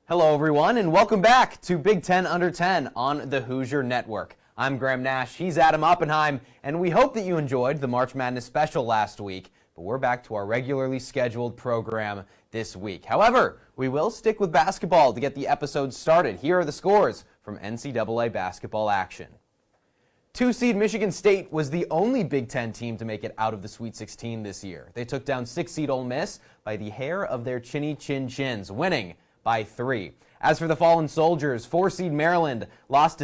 Hello, everyone, and welcome back to Big Ten Under 10 on the Hoosier Network. I'm Graham Nash, he's Adam Oppenheim, and we hope that you enjoyed the March Madness special last week, but we're back to our regularly scheduled program this week. However, we will stick with basketball to get the episode started. Here are the scores from NCAA basketball action. 2-seed Michigan State was the only Big Ten team to make it out of the Sweet 16 this year. They took down 6-seed Ole Miss by the hair of their chinny chin chins, winning by 3. As for the Fallen Soldiers, 4-seed Maryland lost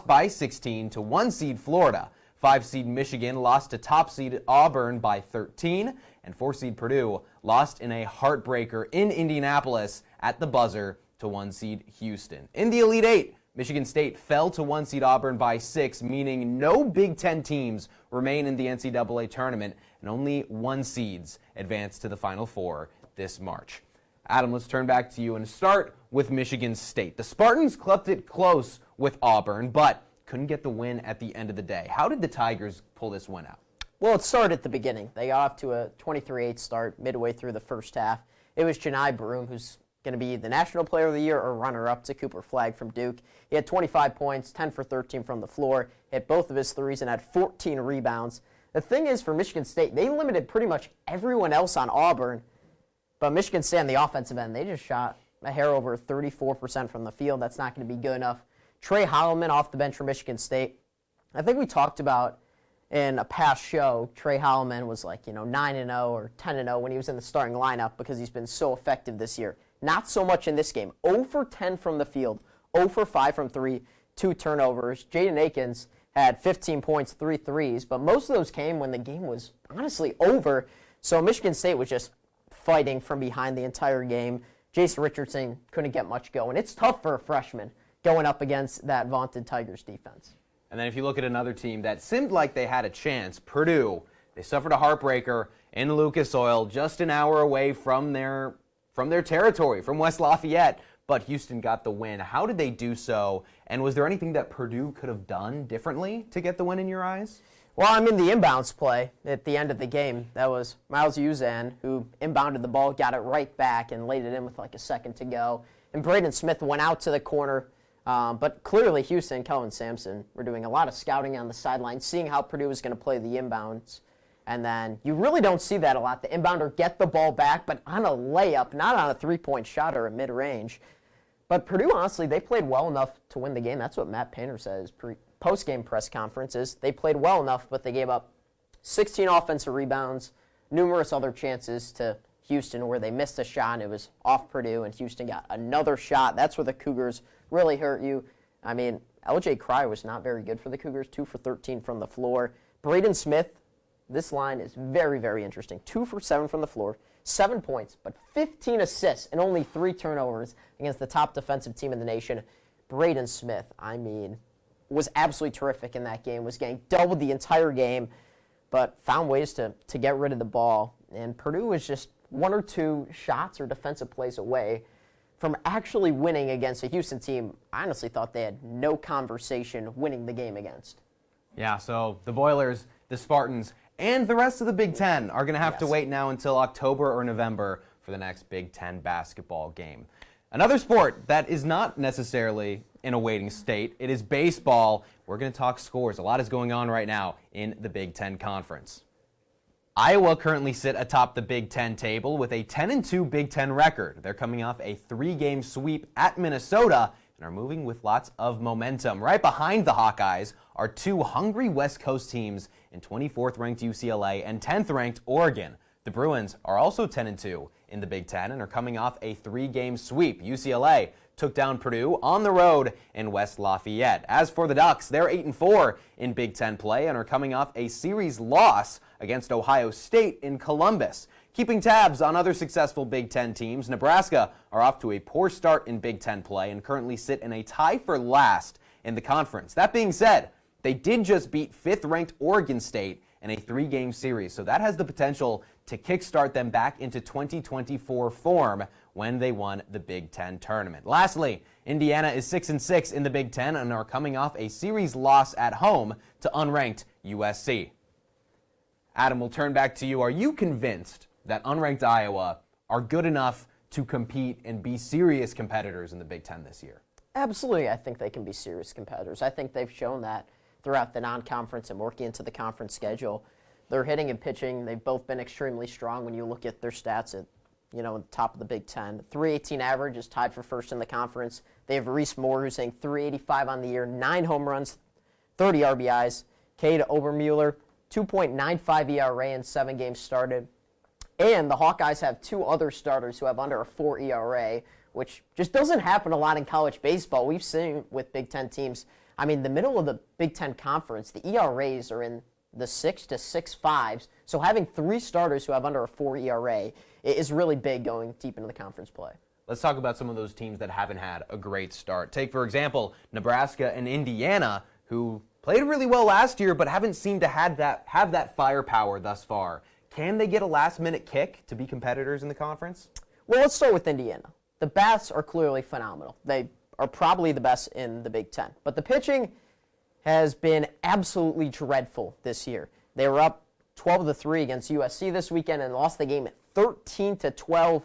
by 16 to 1-seed Florida. 5-seed Michigan lost to top-seed Auburn by 13, and 4-seed Purdue lost in a heartbreaker in Indianapolis at the buzzer to 1-seed Houston. In the Elite Eight, Michigan State fell to 1-seed Auburn by 6, meaning no Big Ten teams remain in the NCAA tournament, and only 1 seeds advance to the Final Four this March. Adam, let's turn back to you and start with Michigan State. The Spartans clubbed it close with Auburn, but couldn't get the win at the end of the day. How did the Tigers pull this win out? Well, it started at the beginning. They got off to a 23-8 start midway through the first half. It was Janai Broom, who's going to be the National Player of the Year or runner-up to Cooper Flagg from Duke. He had 25 points, 10 for 13 from the floor, hit both of his threes, and had 14 rebounds. The thing is, for Michigan State, they limited pretty much everyone else on Auburn. But Michigan State on the offensive end, they just shot a hair over 34% from the field. That's not going to be good enough. Trey Holloman off the bench for Michigan State. I think we talked about in a past show, Trey Holloman was like, 9-0 or 10-0 when he was in the starting lineup because he's been so effective this year. Not so much in this game. 0 for 10 from the field, 0 for 5 from 3, 2 turnovers. Jaden Akins had 15 points, 3 threes, but most of those came when the game was honestly over. So Michigan State was just fighting from behind the entire game. Jason Richardson couldn't get much going. It's tough for a freshman going up against that vaunted Tigers defense. And then if you look at another team that seemed like they had a chance, Purdue, they suffered a heartbreaker in Lucas Oil, just an hour away from their territory, from West Lafayette, but Houston got the win. How did they do so? And was there anything that Purdue could have done differently to get the win in your eyes? Well, the inbounds play at the end of the game, that was Miles Uzan, who inbounded the ball, got it right back, and laid it in with like a second to go. And Braden Smith went out to the corner. But clearly Houston and Kelvin Sampson were doing a lot of scouting on the sideline, seeing how Purdue was going to play the inbounds. And then you really don't see that a lot. The inbounder get the ball back, but on a layup, not on a three-point shot or a mid-range. But Purdue, honestly, they played well enough to win the game. That's what Matt Painter says post-game press conferences. They played well enough, but they gave up 16 offensive rebounds, numerous other chances to Houston where they missed a shot, and it was off Purdue, and Houston got another shot. That's where the Cougars really hurt you. LJ Cry was not very good for the Cougars, 2 for 13 from the floor. Braden Smith, this line is very, very interesting. 2 for 7 from the floor, 7 points, but 15 assists and only 3 turnovers against the top defensive team in the nation. Braden Smith, was absolutely terrific in that game, was getting doubled the entire game, but found ways to get rid of the ball. And Purdue was just 1 or 2 shots or defensive plays away from actually winning against a Houston team I honestly thought they had no conversation winning the game against. Yeah, so the Boilers, the Spartans, and the rest of the Big Ten are going to have to wait now until October or November for the next Big Ten basketball game. Another sport that is not necessarily in a waiting state, it is baseball. We're going to talk scores. A lot is going on right now in the Big Ten Conference. Iowa currently sit atop the Big Ten table with a 10-2 Big Ten record. They're coming off a 3-game sweep at Minnesota and are moving with lots of momentum. Right behind the Hawkeyes are 2 hungry West Coast teams in 24th-ranked UCLA and 10th-ranked Oregon. The Bruins are also 10-2 in the Big Ten and are coming off a 3-game sweep. UCLA took down Purdue on the road in West Lafayette. As for the Ducks, they're 8-4 in Big Ten play and are coming off a series loss against Ohio State in Columbus. Keeping tabs on other successful Big Ten teams, Nebraska are off to a poor start in Big Ten play and currently sit in a tie for last in the conference. That being said, they did just beat 5th-ranked Oregon State in a 3-game series, so that has the potential to kickstart them back into 2024 form when they won the Big Ten tournament. Lastly, Indiana is 6-6 in the Big Ten and are coming off a series loss at home to unranked USC. Adam, we'll turn back to you. Are you convinced that unranked Iowa are good enough to compete and be serious competitors in the Big Ten this year? Absolutely, I think they can be serious competitors. I think they've shown that throughout the non-conference and working into the conference schedule. Their hitting and pitching, they've both been extremely strong when you look at their stats at, at the top of the Big Ten. The .318 average is tied for first in the conference. They have Reese Moore, who's hitting .385 on the year, 9 home runs, 30 RBIs. Cade Obermueller, 2.95 ERA in 7 games started. And the Hawkeyes have 2 other starters who have under a 4 ERA, which just doesn't happen a lot in college baseball. We've seen with Big Ten teams, the middle of the Big Ten conference, the ERAs are in the 6 to 6.5s. So having 3 starters who have under a 4 ERA is really big going deep into the conference play. Let's talk about some of those teams that haven't had a great start. Take, for example, Nebraska and Indiana, who played really well last year but haven't seemed to have that firepower thus far. Can they get a last-minute kick to be competitors in the conference? Well, let's start with Indiana. The bats are clearly phenomenal. They are probably the best in the Big Ten. But the pitching has been absolutely dreadful this year. They were up 12-3 against USC this weekend and lost the game at 13-12.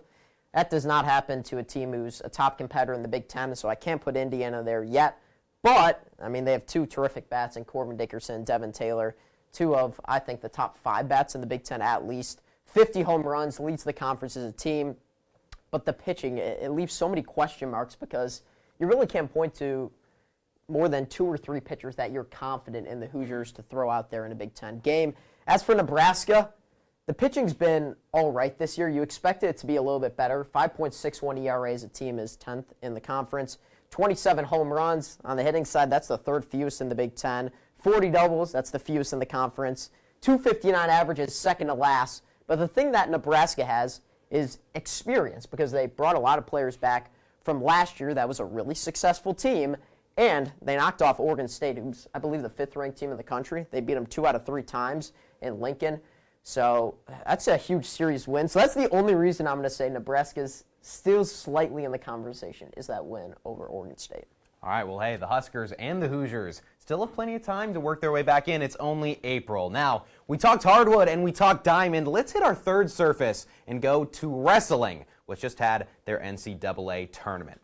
That does not happen to a team who's a top competitor in the Big Ten, so I can't put Indiana there yet. But, they have 2 terrific bats in Corbin Dickerson and Devin Taylor, 2 of, I think, the top 5 bats in the Big Ten at least. 50 home runs, leads the conference as a team. But the pitching, it leaves so many question marks because you really can't point to more than 2 or 3 pitchers that you're confident in the Hoosiers to throw out there in a Big Ten game. As for Nebraska, the pitching's been all right this year. You expected it to be a little bit better. 5.61 ERA as a team is 10th in the conference. 27 home runs on the hitting side. That's the 3rd fewest in the Big Ten. 40 doubles. That's the fewest in the conference. 259 average is second to last. But the thing that Nebraska has is experience because they brought a lot of players back from last year. That was a really successful team. And they knocked off Oregon State, who's, I believe, the 5th-ranked team in the country. They beat them 2 out of 3 times in Lincoln. So that's a huge series win. So that's the only reason I'm going to say Nebraska's still slightly in the conversation is that win over Oregon State. All right, well, hey, the Huskers and the Hoosiers still have plenty of time to work their way back in. It's only April. Now, we talked hardwood and we talked diamond. Let's hit our 3rd surface and go to wrestling, which just had their NCAA tournament.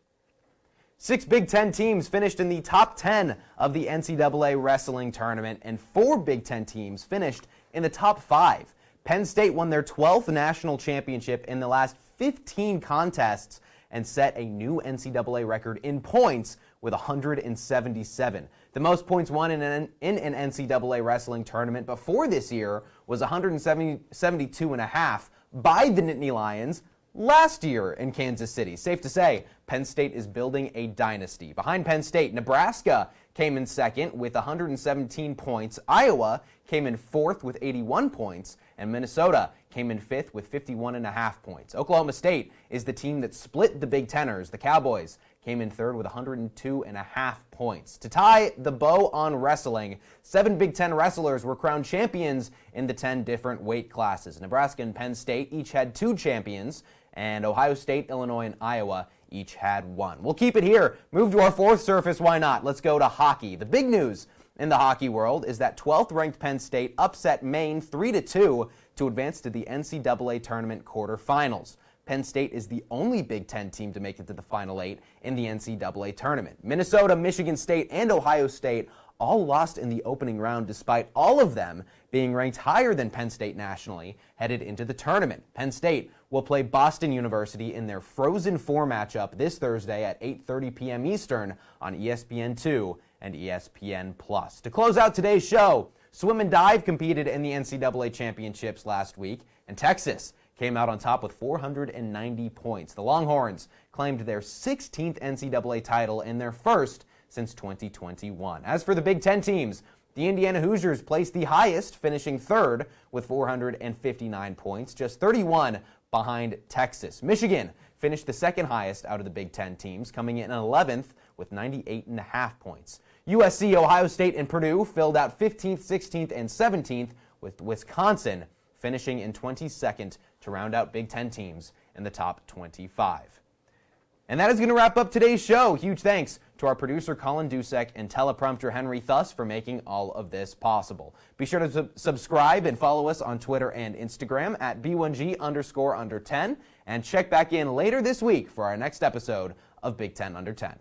6 Big Ten teams finished in the top 10 of the NCAA wrestling tournament, and 4 Big Ten teams finished in the top 5. Penn State won their 12th national championship in the last 15 contests and set a new NCAA record in points with 177. The most points won in an NCAA wrestling tournament before this year was 172.5 by the Nittany Lions last year in Kansas City. Safe to say, Penn State is building a dynasty. Behind Penn State, Nebraska came in 2nd with 117 points. Iowa came in 4th with 81 points. And Minnesota came in 5th with 51.5 points. Oklahoma State is the team that split the Big Teners. The Cowboys came in 3rd with 102.5 points. To tie the bow on wrestling, 7 Big Ten wrestlers were crowned champions in the 10 different weight classes. Nebraska and Penn State each had 2 champions, and Ohio State, Illinois, and Iowa each had 1. We'll keep it here. Move to our 4th surface, why not? Let's go to hockey. The big news in the hockey world is that 12th-ranked Penn State upset Maine 3-2 to advance to the NCAA tournament quarterfinals. Penn State is the only Big Ten team to make it to the Final 8 in the NCAA tournament. Minnesota, Michigan State, and Ohio State all lost in the opening round despite all of them being ranked higher than Penn State nationally headed into the tournament. Penn State will play Boston University in their Frozen Four matchup this Thursday at 8:30 p.m. Eastern on ESPN2 and ESPN+. To close out today's show, swim and dive competed in the NCAA championships last week, and Texas came out on top with 490 points. The Longhorns claimed their 16th NCAA title and their first since 2021. As for the Big Ten teams, the Indiana Hoosiers placed the highest, finishing 3rd with 459 points, just 31 behind Texas. Michigan finished the 2nd highest out of the Big Ten teams, coming in 11th with 98.5 points. USC, Ohio State, and Purdue filled out 15th, 16th, and 17th, with Wisconsin finishing in 22nd to round out Big Ten teams in the top 25. And that is going to wrap up today's show. Huge thanks to our producer Colin Dusek and teleprompter Henry Thuss for making all of this possible. Be sure to subscribe and follow us on Twitter and Instagram at B1G_under10, and check back in later this week for our next episode of Big Ten Under 10.